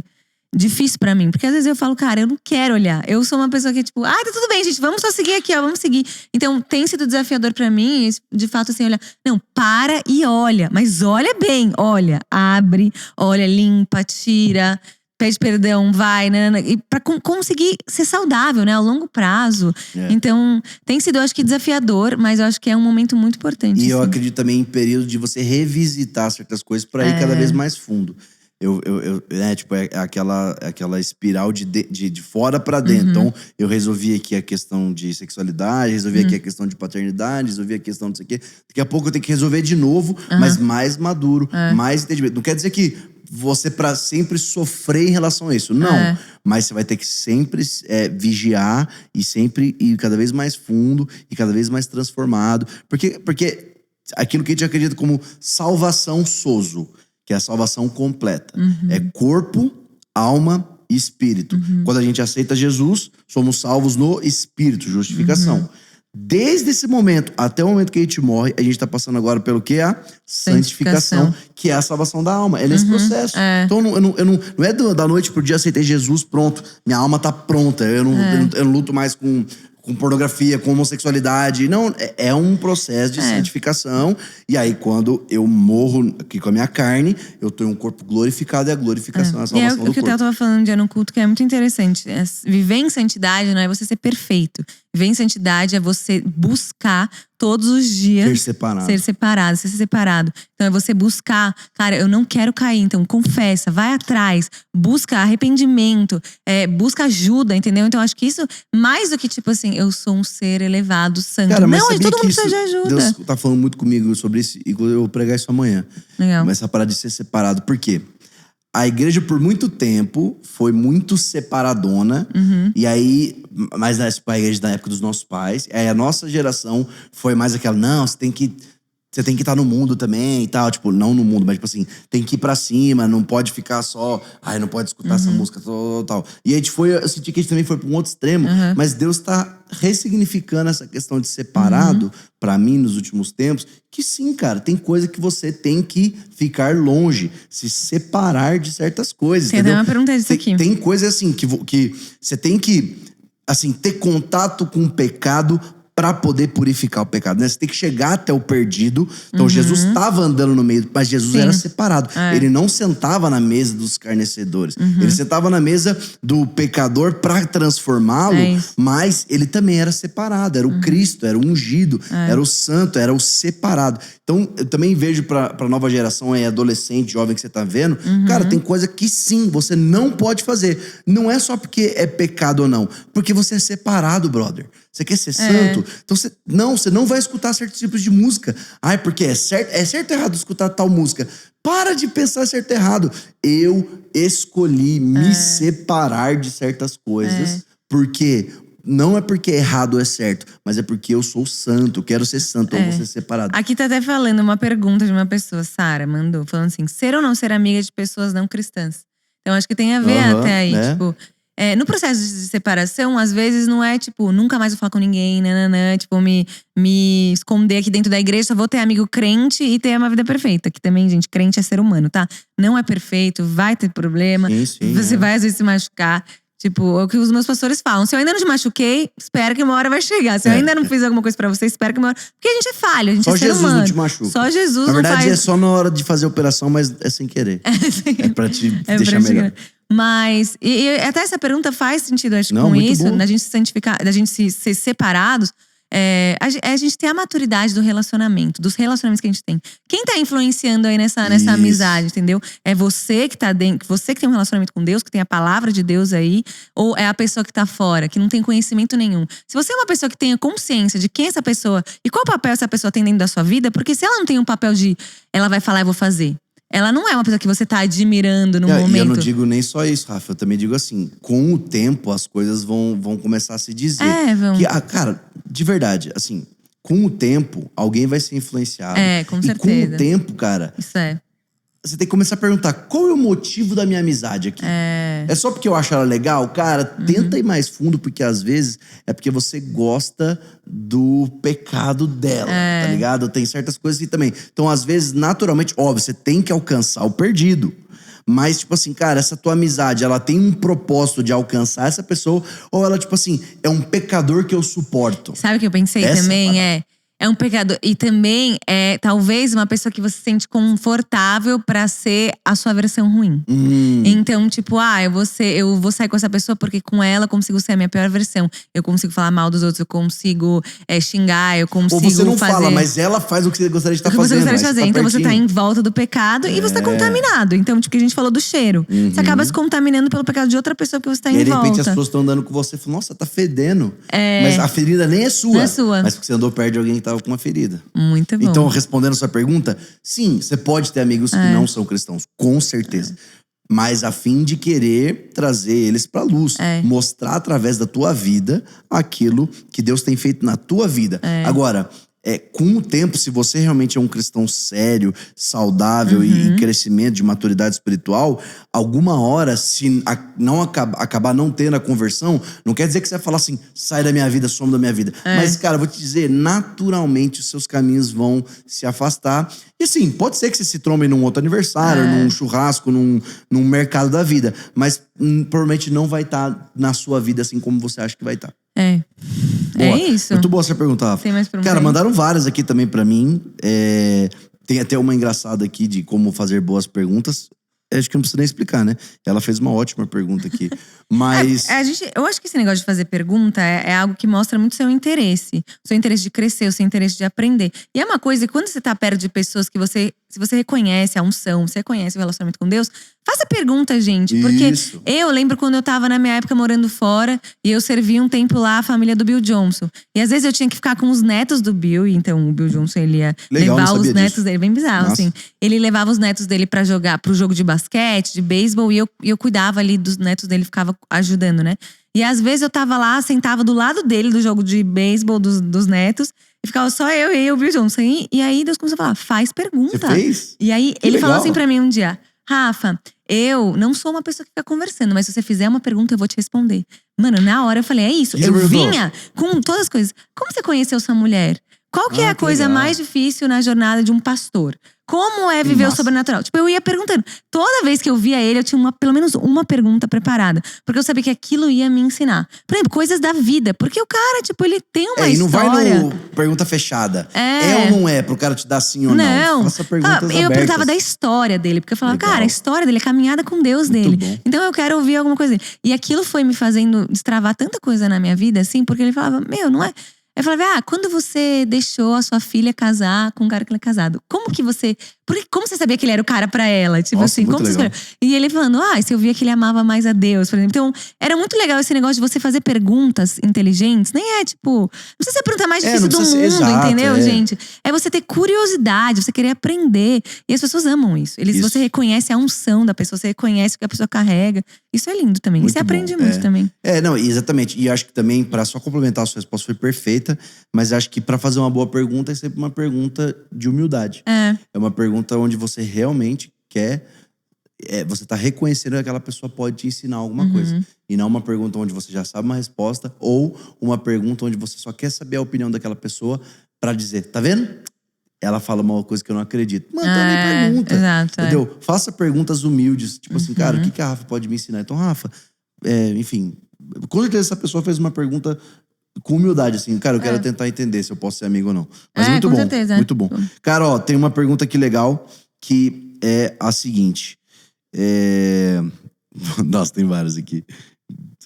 difícil pra mim, porque às vezes eu falo, cara, eu não quero olhar. Eu sou uma pessoa que é tipo, tá tudo bem, gente, vamos só seguir aqui, vamos seguir. Então tem sido desafiador pra mim, de fato, assim, olhar. Não, para e olha, mas olha bem, olha, abre, olha, limpa, tira, pede perdão, vai, né? E pra conseguir ser saudável, né, ao longo prazo. Então tem sido, eu acho que desafiador, mas eu acho que é um momento muito importante. E eu acredito também em período de você revisitar certas coisas pra ir cada vez mais fundo. Tipo, aquela espiral de fora pra dentro. Então, eu resolvi aqui a questão de sexualidade, resolvi aqui a questão de paternidade, resolvi a questão disso aqui. Daqui a pouco eu tenho que resolver de novo, mas mais maduro, mais entendimento. Não quer dizer que você pra sempre sofrer em relação a isso. Não. Mas você vai ter que sempre vigiar e sempre ir cada vez mais fundo e cada vez mais transformado. Porque aquilo que a gente acredita como salvação sozo, que é a salvação completa. É corpo, alma e espírito. Quando a gente aceita Jesus, somos salvos no espírito, justificação. Desde esse momento até o momento que a gente morre, a gente tá passando agora pelo que? A santificação, que é a salvação da alma. É nesse processo. Então não é da noite pro dia aceitei Jesus, pronto. Minha alma tá pronta. Eu não luto mais com pornografia, com homossexualidade. Não, é um processo de santificação. E aí, quando eu morro aqui com a minha carne, eu tenho um corpo glorificado e a glorificação é a salvação do corpo. O que o Theo tava falando de no culto, que é muito interessante. Viver em santidade não é você ser perfeito. Viver em santidade é você buscar todos os dias… Ser separado. Então é você buscar… Cara, eu não quero cair, então confessa, vai atrás. Busca arrependimento, busca ajuda, entendeu? Então acho que isso, mais do que tipo assim… eu sou um ser elevado, santo. Cara, mas não, todo mundo precisa de ajuda. Deus tá falando muito comigo sobre isso, e eu vou pregar isso amanhã. Legal. Mas essa parada de ser separado, por quê? A igreja, por muito tempo, foi muito separadona. E aí, mas a igreja da época dos nossos pais. Aí a nossa geração foi mais aquela, não, você tem que estar no mundo também e tal. Tipo, não no mundo, mas tipo assim, tem que ir pra cima, não pode ficar só… não pode escutar essa música, tal. E a gente eu senti que a gente também foi pra um outro extremo. Mas Deus tá ressignificando essa questão de separado, pra mim, nos últimos tempos. Que sim, cara, tem coisa que você tem que ficar longe. Se separar de certas coisas, Tem entendeu? uma pergunta disso aqui. Tem coisa assim, que você tem que… assim, ter contato com o pecado para poder purificar o pecado, né? Você tem que chegar até o perdido. Então, Jesus estava andando no meio, mas Jesus era separado. Ele não sentava na mesa dos escarnecedores. Ele sentava na mesa do pecador para transformá-lo, mas ele também era separado. Era o Cristo, era o ungido, era o santo, era o separado. Então, eu também vejo pra nova geração, adolescente, jovem que você tá vendo, cara, tem coisa que sim, você não pode fazer. Não é só porque é pecado ou não, porque você é separado, brother. Você quer ser santo? Então você não vai escutar certos tipos de música. Ai, porque é certo ou errado escutar tal música. Para de pensar certo ou errado. Eu escolhi me separar de certas coisas, porque não é porque é errado ou é certo, mas é porque eu sou santo, quero ser santo, ou vou ser separado. Aqui tá até falando uma pergunta de uma pessoa, Sara mandou, falando assim, ser ou não ser amiga de pessoas não cristãs? Então acho que tem a ver até aí, tipo… no processo de separação, às vezes não é tipo, nunca mais vou falar com ninguém, nananã, tipo, me esconder aqui dentro da igreja, só vou ter amigo crente e ter uma vida perfeita. Que também, gente, crente é ser humano, tá? Não é perfeito, vai ter problema, você vai às vezes se machucar. Tipo, é o que os meus pastores falam. Se eu ainda não te machuquei, espera que uma hora vai chegar. Se eu ainda não fiz alguma coisa pra você, espera que uma hora… Porque a gente é falho, a gente é ser humano. Só Jesus não te machuca. Só Jesus não faz… Na verdade, é só na hora de fazer a operação, mas é sem querer. É pra te deixar melhor. Mas, e até essa pergunta faz sentido, acho, com isso, da gente se santificar, da gente ser separados. A gente tem a maturidade do relacionamento, dos relacionamentos que a gente tem. Quem tá influenciando aí nessa amizade, entendeu? É você que tá dentro, você que tem um relacionamento com Deus, que tem a palavra de Deus aí, ou é a pessoa que tá fora, que não tem conhecimento nenhum? Se você é uma pessoa que tenha consciência de quem é essa pessoa e qual papel essa pessoa tem dentro da sua vida, porque se ela não tem um papel de ela vai falar, eu vou fazer. Ela não é uma pessoa que você tá admirando no momento. E eu não digo nem só isso, Rafa. Eu também digo assim, com o tempo as coisas vão começar a se dizer. Vão. Que, cara, de verdade, assim, com o tempo, alguém vai ser influenciado. Com certeza. E com o tempo, cara… Isso é. Você tem que começar a perguntar, qual é o motivo da minha amizade aqui? É só porque eu acho ela legal? Cara, tenta ir mais fundo, porque às vezes é porque você gosta do pecado dela, tá ligado? Tem certas coisas que também… Então, às vezes, naturalmente, óbvio, você tem que alcançar o perdido. Mas, tipo assim, cara, essa tua amizade, ela tem um propósito de alcançar essa pessoa? Ou ela, tipo assim, é um pecador que eu suporto? Sabe o que eu pensei também? É um pecador. E também é talvez uma pessoa que você se sente confortável pra ser a sua versão ruim. Então, tipo, eu vou sair com essa pessoa porque com ela eu consigo ser a minha pior versão. Eu consigo falar mal dos outros, eu consigo xingar, eu consigo fazer… Ou você não fala, mas ela faz o que você gostaria de estar fazendo. Você gostaria de fazer. Então você tá em volta do pecado e você tá contaminado. Então, tipo, que a gente falou do cheiro. Você acaba se contaminando pelo pecado de outra pessoa que você tá em volta. E de repente as pessoas estão andando com você e falam, nossa, tá fedendo. Mas a ferida nem é sua. Não é sua. Mas porque você andou perto de alguém que tava com uma ferida. Muito bom. Então, respondendo a sua pergunta, sim, você pode ter amigos que não são cristãos, com certeza. Mas a fim de querer trazer eles pra luz. Mostrar através da tua vida aquilo que Deus tem feito na tua vida. Agora… com o tempo, se você realmente é um cristão sério, saudável e em crescimento de maturidade espiritual, alguma hora, se não acabar não tendo a conversão, não quer dizer que você vai falar assim, sai da minha vida, some da minha vida. Mas, cara, vou te dizer, naturalmente os seus caminhos vão se afastar. E assim, pode ser que você se trombe num outro aniversário, num churrasco, num mercado da vida. Mas provavelmente não vai estar na sua vida assim como você acha que vai estar. É isso. Muito boa essa pergunta, Rafa. Tem mais perguntas? Cara, mandaram várias aqui também pra mim. Tem até uma engraçada aqui de como fazer boas perguntas. Acho que não precisa nem explicar, né? Ela fez uma ótima pergunta aqui. Mas… eu acho que esse negócio de fazer pergunta é algo que mostra muito o seu interesse. O seu interesse de crescer, o seu interesse de aprender. E é uma coisa que quando você tá perto de pessoas que se você reconhece a unção, você reconhece o relacionamento com Deus, faça pergunta, gente. Porque eu lembro quando eu tava na minha época morando fora e eu servi um tempo lá a família do Bill Johnson. E às vezes eu tinha que ficar com os netos do Bill. Então o Bill Johnson, ele ia levar os netos dele. Bem bizarro, assim. Ele levava os netos dele pra jogar pro jogo de basquete, de beisebol. E eu cuidava ali dos netos dele, ficava ajudando, né? E às vezes eu tava lá, sentava do lado dele do jogo de beisebol dos netos. E ficava só eu e o Bill Johnson. E aí Deus começou a falar, faz pergunta. Você fez? E aí ele falou assim pra mim um dia, Rafa, eu não sou uma pessoa que fica conversando, mas se você fizer uma pergunta eu vou te responder. Mano, na hora eu falei, é isso. Eu vinha com todas as coisas. Como você conheceu sua mulher? qual que é a coisa mais difícil na jornada de um pastor? Como é viver o sobrenatural? Tipo, eu ia perguntando. Toda vez que eu via ele, eu tinha pelo menos uma pergunta preparada. Porque eu sabia que aquilo ia me ensinar. Por exemplo, coisas da vida. Porque o cara, tipo, ele tem uma história. E não vai no pergunta fechada. É ou não é? Pro cara te dar sim ou não. Não. Faça perguntas abertas. Eu perguntava da história dele. Porque eu falava, cara, a história dele é caminhada com Deus dele. Bom. Então eu quero ouvir alguma coisa dele. E aquilo foi me fazendo destravar tanta coisa na minha vida, assim. Porque ele falava, não é… Eu falava, quando você deixou a sua filha casar com um cara que ela é casado, como você sabia que ele era o cara pra ela? Tipo assim, como você… E ele falando, se eu via que ele amava mais a Deus, por exemplo. Então, era muito legal esse negócio de você fazer perguntas inteligentes. Nem é tipo, não precisa ser a pergunta mais difícil do mundo, entendeu, gente? É você ter curiosidade, você querer aprender. E as pessoas amam isso. Você reconhece a unção da pessoa, você reconhece o que a pessoa carrega. Isso é lindo também. Muito você aprende muito também. Não, exatamente. E acho que também, pra só complementar a sua resposta, foi perfeita. Mas acho que pra fazer uma boa pergunta é sempre uma pergunta de humildade. É uma pergunta onde você realmente quer… você tá reconhecendo que aquela pessoa pode te ensinar alguma coisa. E não uma pergunta onde você já sabe uma resposta. Ou uma pergunta onde você só quer saber a opinião daquela pessoa pra dizer, tá vendo? Ela fala uma coisa que eu não acredito. Manda também pergunta. Exato, entendeu? Faça perguntas humildes. Tipo assim, cara, o que a Rafa pode me ensinar? Então, Rafa, enfim… Com certeza essa pessoa fez uma pergunta… com humildade, assim. Cara, eu quero tentar entender se eu posso ser amigo ou não. Mas muito bom, certeza, muito bom. Cara, tem uma pergunta aqui legal, que é a seguinte. Nossa, tem várias aqui.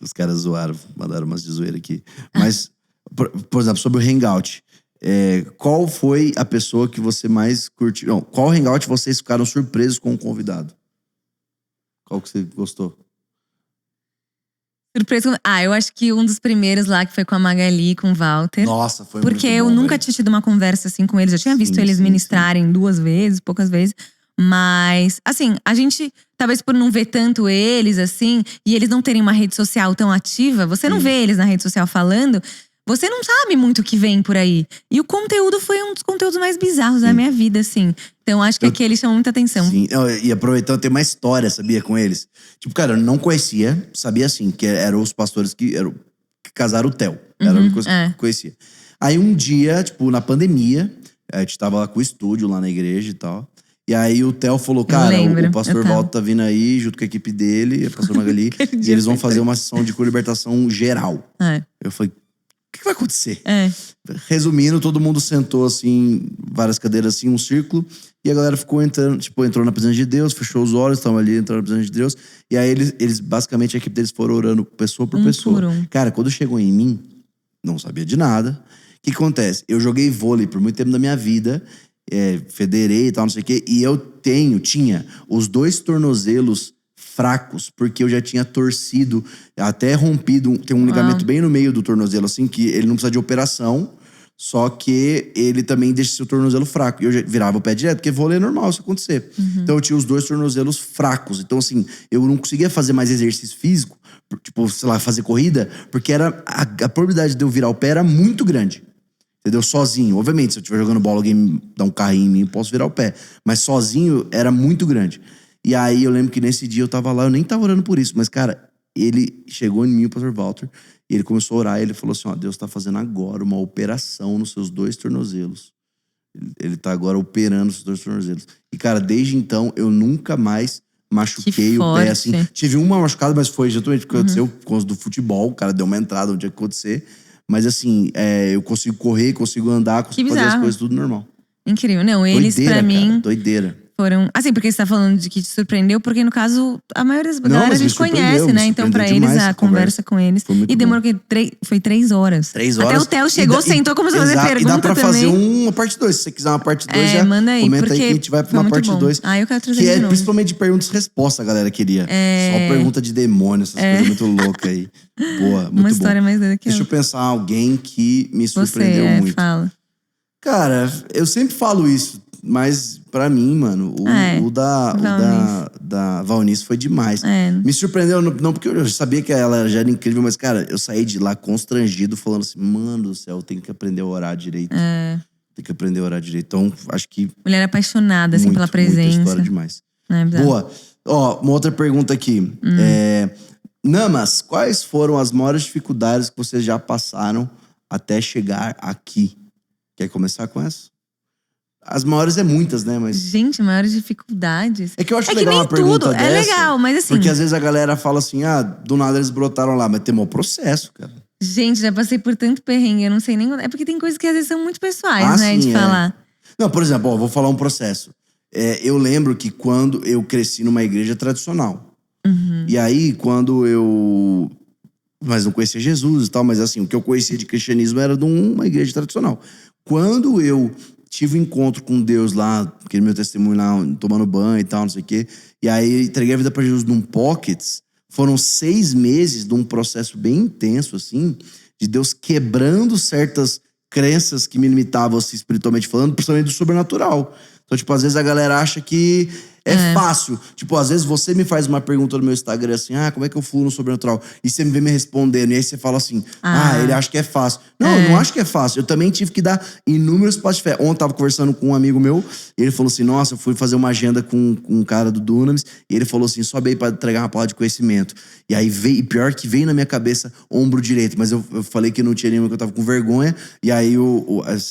Os caras zoaram, mandaram umas de zoeira aqui. Mas, por exemplo, sobre o Hangout. Qual foi a pessoa que você mais curtiu? Não, qual Hangout vocês ficaram surpresos com o convidado? Qual que você gostou? Surpresa. Eu acho que um dos primeiros lá, que foi com a Magali e com o Walter. Nossa, foi porque muito bom, eu nunca tinha tido uma conversa assim com eles. Eu tinha visto eles ministrarem 2 vezes, poucas vezes. Mas, assim, a gente… Talvez por não ver tanto eles, assim… E eles não terem uma rede social tão ativa. Você não vê eles na rede social falando… Você não sabe muito o que vem por aí. E o conteúdo foi um dos conteúdos mais bizarros da minha vida, assim. Então, acho que aquele chamou muita atenção. Sim, e aproveitando, tem uma história, sabia, com eles. Tipo, cara, eu não conhecia, sabia assim, que eram os pastores que casaram o Theo. Era a única coisa que eu conhecia. Aí um dia, tipo, na pandemia, a gente tava lá com o estúdio, lá na igreja e tal. E aí o Theo falou, cara, o pastor Walter tá vindo aí, junto com a equipe dele, o pastor Magali. E eles vão fazer uma sessão de libertação geral. Eu falei… O que vai acontecer? Resumindo, todo mundo sentou assim, várias cadeiras assim, um círculo. E a galera ficou entrando, tipo, entrou na presença de Deus, fechou os olhos, estavam ali entrando na presença de Deus. E aí eles basicamente, a equipe deles foram orando pessoa por pessoa. Cara, quando chegou em mim, não sabia de nada. O que acontece? Eu joguei vôlei por muito tempo da minha vida, federei e tal, não sei o quê. E eu tinha os 2 tornozelos fracos, porque eu já tinha torcido, até rompido, tem um ligamento bem no meio do tornozelo, assim, que ele não precisa de operação, só que ele também deixa seu tornozelo fraco. E eu já virava o pé direto, porque vôlei é normal isso acontecer. Então eu tinha os 2 tornozelos fracos. Então, assim, eu não conseguia fazer mais exercício físico, tipo, sei lá, fazer corrida, porque a probabilidade de eu virar o pé era muito grande. Entendeu? Sozinho. Obviamente, se eu estiver jogando bola, alguém dá um carrinho em mim, eu posso virar o pé. Mas sozinho era muito grande. E aí eu lembro que nesse dia eu tava lá, eu nem tava orando por isso, mas cara, ele chegou em mim, o pastor Walter, e ele começou a orar, e ele falou assim, Deus tá fazendo agora uma operação nos seus 2 tornozelos. Ele tá agora operando os seus 2 tornozelos. E cara, desde então, eu nunca mais machuquei o pé, assim. Tive uma machucada, mas foi exatamente o que aconteceu por causa do futebol, o cara deu uma entrada onde tinha que acontecer. Mas assim, eu consigo correr, consigo andar, consigo fazer as coisas tudo normal. Incrível. Não, eles doideira, pra mim… Cara, doideira. Foram… Assim, porque você tá falando de que te surpreendeu, porque no caso, a maioria das galera a gente conhece, né? Então pra eles, a conversa com eles… E demorou foi 3 horas. 3 horas. Até o Theo chegou, sentou, começou a fazer pergunta também. E dá pra fazer uma parte 2. Se você quiser uma parte 2, já manda aí, comenta aí que a gente vai pra uma parte 2. Eu quero trazer que de novo. Principalmente de perguntas e respostas, a galera queria. Só pergunta de demônio, essas coisas muito loucas aí. Boa, muito bom. Uma história mais doida que Deixa eu pensar alguém que me surpreendeu muito. Fala. Cara, eu sempre falo isso. Mas pra mim, mano, o da Valnice foi demais. Me surpreendeu, não porque eu sabia que ela já era incrível, mas, cara, eu saí de lá constrangido, falando assim, mano do céu, tem que aprender a orar direito. Tem que aprender a orar direito. Então, acho que… Mulher apaixonada, assim, pela presença. Muita história demais. Boa. Uma outra pergunta aqui. Namas, quais foram as maiores dificuldades que vocês já passaram até chegar aqui? Quer começar com essa? As maiores é muitas, né? Mas... Gente, maiores dificuldades. É que eu acho legal uma pergunta dessa. É legal, mas assim... Porque às vezes a galera fala assim, do nada eles brotaram lá. Mas tem um processo, cara. Gente, já passei por tanto perrengue, eu não sei nem... É porque tem coisas que às vezes são muito pessoais, né? Sim, de falar. Não, por exemplo, vou falar um processo. Eu lembro que quando eu cresci numa igreja tradicional. E aí, quando eu... Mas não conhecia Jesus e tal. Mas assim, o que eu conhecia de cristianismo era de uma igreja tradicional. Quando eu... tive um encontro com Deus lá, aquele meu testemunho lá, tomando banho e tal, não sei o quê. E aí, entreguei a vida pra Jesus num Pockets. Foram 6 meses de um processo bem intenso, assim, de Deus quebrando certas crenças que me limitavam, assim, espiritualmente falando, principalmente do sobrenatural. Então, tipo, às vezes a galera acha que é fácil. Tipo, às vezes você me faz uma pergunta no meu Instagram assim, como é que eu fluo no sobrenatural? E você me vê me respondendo, e aí você fala assim, ele acha que é fácil. Não, eu não acho que é fácil. Eu também tive que dar inúmeros passos de fé. Ontem eu tava conversando com um amigo meu, e ele falou assim, nossa, eu fui fazer uma agenda com um cara do Dunamis, e ele falou assim, sobe aí pra entregar uma palavra de conhecimento. E aí veio, e pior que veio na minha cabeça, ombro direito, mas eu falei que não tinha nenhuma, que eu tava com vergonha, e aí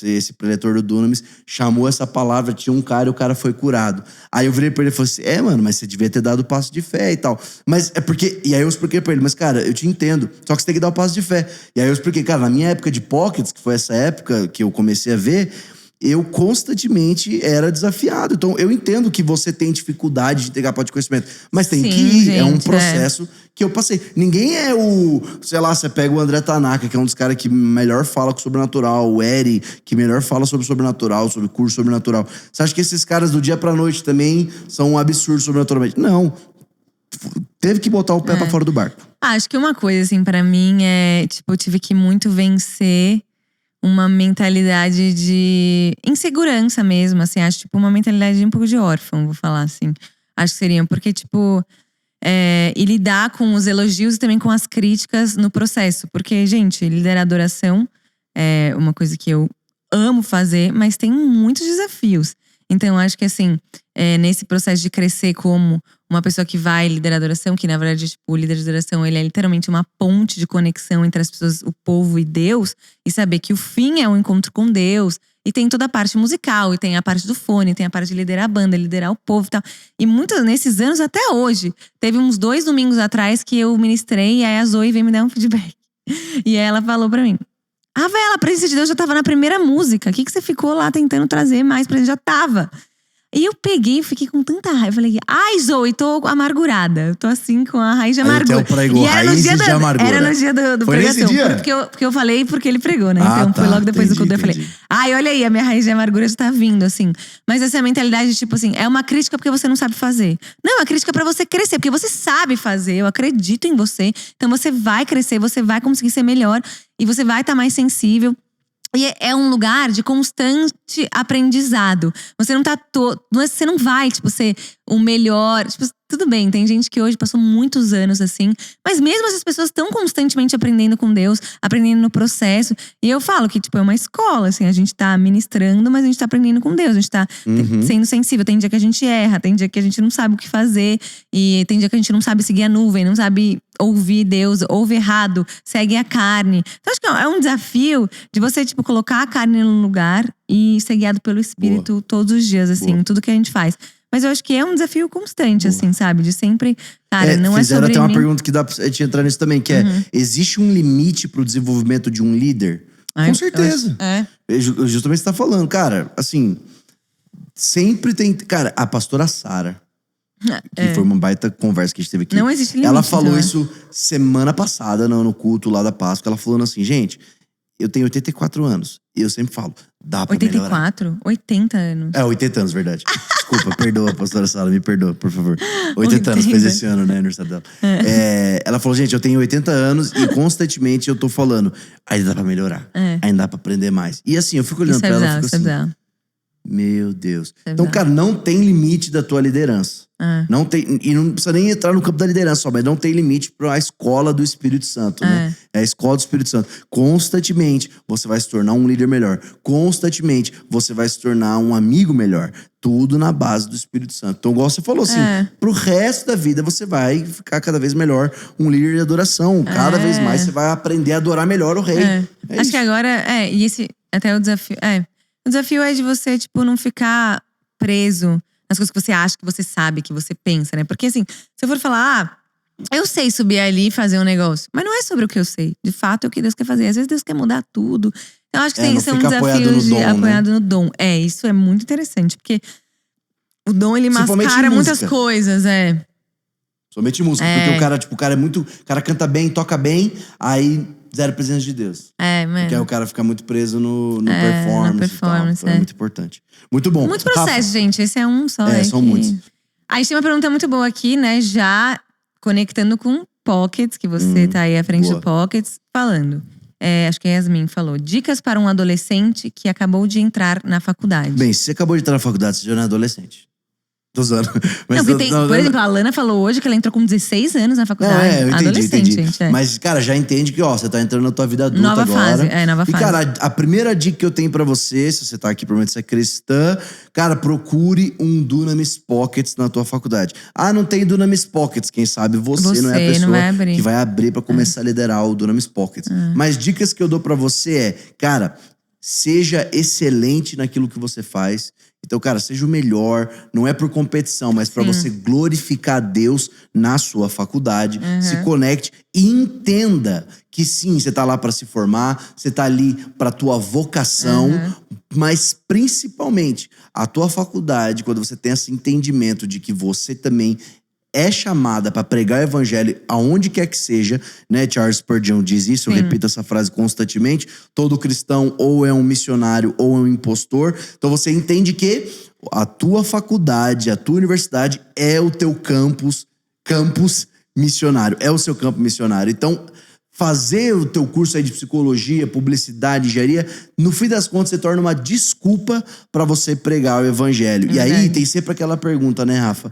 esse preletor do Dunamis chamou essa palavra, tinha um cara e o cara foi curado. Aí eu virei pra ele e falei assim, mano, mas você devia ter dado o passo de fé e tal. Mas é porque... E aí eu expliquei pra ele, mas cara, eu te entendo, só que você tem que dar o passo de fé. E aí eu expliquei, cara, na minha época de Pockets, que foi essa época que eu comecei a ver, eu constantemente era desafiado. Então eu entendo que você tem dificuldade de entregar palavra de conhecimento, mas tem que ir, gente, é um processo que eu passei. Ninguém é sei lá, você pega o André Tanaka, que é um dos caras que melhor fala com o sobrenatural, o Eri, que melhor fala sobre o sobrenatural, sobre curso sobrenatural. Você acha que esses caras do dia pra noite também são um absurdo sobrenaturalmente? Não. Teve que botar o pé pra fora do barco. Acho que uma coisa, assim, pra mim é, tipo, eu tive que muito vencer uma mentalidade de insegurança mesmo, assim. Acho, tipo, uma mentalidade de um pouco de órfão, vou falar assim. Acho que seria, porque, tipo… e lidar com os elogios e também com as críticas no processo. Porque, gente, liderar adoração é uma coisa que eu amo fazer, mas tem muitos desafios. Então, acho que assim, nesse processo de crescer como uma pessoa que vai liderar adoração, que na verdade, tipo, o líder de adoração, ele é literalmente uma ponte de conexão entre as pessoas, o povo e Deus. E saber que o fim é um encontro com Deus. E tem toda a parte musical, e tem a parte do fone, tem a parte de liderar a banda, liderar o povo e tal. E muitos, nesses anos, até hoje, teve uns 2 domingos atrás que eu ministrei, e aí a Zoe veio me dar um feedback. E aí ela falou pra mim, Rafaela, a presença de Deus já tava na primeira música. O que você ficou lá tentando trazer mais pra ele? Já tava. E eu peguei e fiquei com tanta raiva. Falei, ai, Zoe, tô amargurada. Eu tô assim com a raiz de amargura. Pregou, e era no dia de amargura. Era no dia do foi pregação. Nesse dia? Porque eu falei porque ele pregou, né? Então foi logo depois do culto. Eu falei, ai, olha aí, a minha raiz de amargura já tá vindo, assim. Mas essa mentalidade, tipo assim, é uma crítica porque você não sabe fazer. Não, é uma crítica pra você crescer, porque você sabe fazer. Eu acredito em você. Então você vai crescer, você vai conseguir ser melhor. E você vai estar mais sensível. E é um lugar de constante aprendizado. Você não tá você não vai, tipo, ser o melhor. Tipo, tudo bem, tem gente que hoje passou muitos anos assim. Mas mesmo essas pessoas estão constantemente aprendendo com Deus, aprendendo no processo. E eu falo que, tipo, é uma escola, assim. A gente tá ministrando, mas a gente tá aprendendo com Deus. A gente tá sendo sensível. Tem dia que a gente erra, tem dia que a gente não sabe o que fazer. E tem dia que a gente não sabe seguir a nuvem, não sabe ouvir Deus, ouve errado, segue a carne. Então acho que é um desafio de você, tipo, colocar a carne no lugar e ser guiado pelo Espírito todos os dias, assim, tudo que a gente faz. Mas eu acho que é um desafio constante, assim, sabe? De sempre, cara, não é sobre fizeram até uma mim. pergunta que dá pra gente entrar nisso também, que existe um limite pro desenvolvimento de um líder? Com certeza. Justamente você tá falando, cara, assim, sempre tem… Cara, a pastora Sara, que foi uma baita conversa que a gente teve aqui. Não existe limite. Ela falou isso semana passada, no culto lá da Páscoa. Ela falando assim, gente, eu tenho 84 anos. E eu sempre falo, dá pra 84? melhorar. 80 anos. 80 anos, verdade. Desculpa, perdoa, pastora Sara, me perdoa, por favor. 80 anos, fez esse ano, né, aniversário dela. Ela falou, gente, eu tenho 80 anos e constantemente eu tô falando, ainda dá pra melhorar. Ainda dá pra aprender mais. E assim, eu fico olhando pra ela e fico assim… Meu Deus. Então, cara, não tem limite da tua liderança. Não tem, e não precisa nem entrar no campo da liderança só, mas não tem limite pra escola do Espírito Santo, né? É a escola do Espírito Santo. Constantemente você vai se tornar um líder melhor. Constantemente você vai se tornar um amigo melhor. Tudo na base do Espírito Santo. Então, igual você falou assim, pro resto da vida você vai ficar cada vez melhor um líder de adoração. Cada vez mais você vai aprender a adorar melhor o rei. Acho que agora, e esse até o desafio… O desafio é de você, tipo, não ficar preso nas coisas que você acha, que você sabe, que você pensa, né? Porque assim, se eu for falar, eu sei subir ali e fazer um negócio. Mas não é sobre o que eu sei. De fato, é o que Deus quer fazer. Às vezes Deus quer mudar tudo. Então, eu acho que tem que ser um desafio apoiado no dom. Isso é muito interessante. Porque o dom, ele mascara muitas coisas, Somente música. Porque o cara é muito… O cara canta bem, toca bem, aí… Zero presença de Deus. Mano. Porque aí o cara fica muito preso no performance e tal. Então é muito importante. Muito bom. Muito processo, Rafa, gente. Esse é um só. São muitos. Aí tem uma pergunta muito boa aqui, né? Já conectando com Pockets, que você tá aí à frente do Pockets, falando. Acho que a Yasmin falou. Dicas para um adolescente que acabou de entrar na faculdade. Bem, se você acabou de entrar na faculdade, você já não é adolescente. Tô usando. Mas por exemplo, a Lana falou hoje que ela entrou com 16 anos na faculdade. Eu entendi, adolescente, gente. Mas, cara, já entende que, você tá entrando na tua vida adulta nova agora. Nova fase. E, cara, a primeira dica que eu tenho pra você, se você tá aqui, provavelmente você é cristã, cara, procure um Dunamis Pockets na tua faculdade. Não tem Dunamis Pockets, quem sabe você não é a pessoa que vai abrir pra começar a liderar o Dunamis Pockets. Mas dicas que eu dou pra você cara, seja excelente naquilo que você faz. Então, cara, seja o melhor, não é por competição, mas para você glorificar a Deus na sua faculdade. Se conecte e entenda que sim, você tá lá para se formar, você tá ali para tua vocação, mas principalmente a tua faculdade, quando você tem esse entendimento de que você também é chamada para pregar o evangelho aonde quer que seja, né? Charles Spurgeon diz isso, eu repito essa frase constantemente. Todo cristão ou é um missionário ou é um impostor. Então você entende que a tua faculdade, a tua universidade é o teu campus missionário, é o seu campo missionário. Então, fazer o teu curso aí de psicologia, publicidade, engenharia, no fim das contas, se torna uma desculpa para você pregar o evangelho. E aí, tem sempre aquela pergunta, né, Rafa?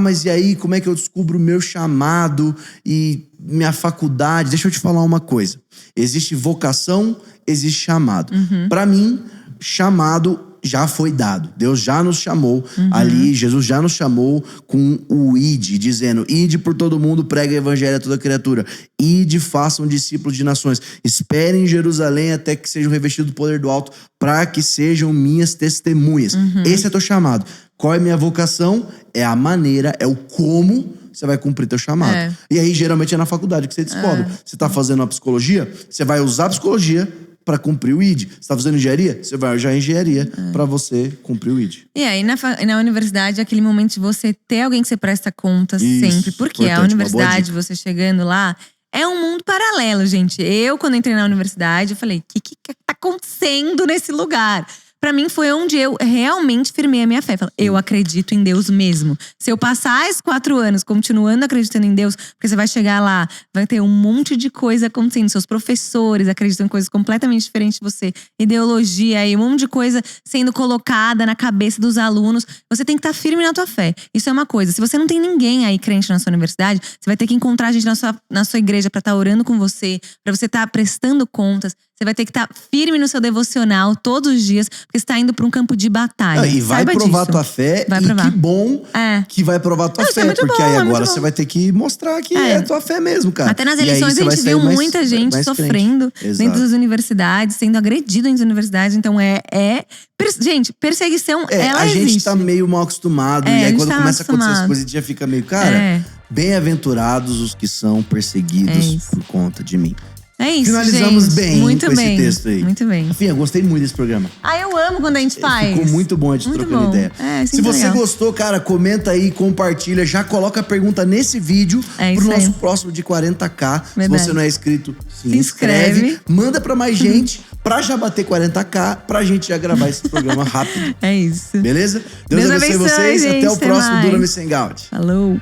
Mas e aí, como é que eu descubro o meu chamado e minha faculdade? Deixa eu te falar uma coisa. Existe vocação, existe chamado. Para mim, chamado já foi dado. Deus já nos chamou ali, Jesus já nos chamou com o ide, dizendo: ide por todo mundo, prega o evangelho a toda criatura. Ide, façam discípulos de nações. Esperem em Jerusalém até que sejam revestidos do poder do alto, para que sejam minhas testemunhas. Esse é teu chamado. Qual é a minha vocação? É a maneira, é o como você vai cumprir teu chamado. E aí, geralmente, é na faculdade que você descobre. Você tá fazendo a psicologia, você vai usar a psicologia para cumprir o ID. Você tá fazendo engenharia? Você vai usar a engenharia para você cumprir o ID. E aí, na universidade, aquele momento de você ter alguém que você presta conta sempre. Porque a universidade, você chegando lá, é um mundo paralelo, gente. Eu, quando entrei na universidade, eu falei, o que tá acontecendo nesse lugar? Pra mim, foi onde eu realmente firmei a minha fé. Eu acredito em Deus mesmo. Se eu passar esses 4 anos continuando acreditando em Deus, porque você vai chegar lá, vai ter um monte de coisa acontecendo. Seus professores acreditam em coisas completamente diferentes de você. Ideologia e um monte de coisa sendo colocada na cabeça dos alunos. Você tem que estar firme na tua fé. Isso é uma coisa. Se você não tem ninguém aí crente na sua universidade, você vai ter que encontrar gente na sua igreja pra estar orando com você, pra você estar prestando contas. Você vai ter que estar firme no seu devocional todos os dias, porque você tá indo pra um campo de batalha. E vai provar a tua fé. Vai provar. Que bom que vai provar a tua fé. Porque bom, aí agora você vai ter que mostrar que é a tua fé mesmo, cara. Até nas eleições a gente viu muita gente sofrendo dentro das universidades, sendo agredido dentro das universidades. Então gente, perseguição, ela existe. A gente tá meio mal acostumado. E aí quando começa a acontecer essas coisas, a gente já fica meio… Cara, bem-aventurados os que são perseguidos por conta de mim. É isso, finalizamos gente. Bem muito com bem, esse texto aí. Muito bem. Enfim, eu gostei muito desse programa. Eu amo quando a gente faz. Ficou muito bom a gente trocando ideia. Se você gostou, cara, comenta aí, compartilha. Já coloca a pergunta nesse vídeo pro nosso próximo de 40k. Verdade. Se você não é inscrito, se inscreve. Manda pra mais gente, pra já bater 40k, pra gente já gravar esse programa rápido. É isso. Beleza? Deus abençoe vocês. Gente, até o próximo Dunamis Hangout. Falou.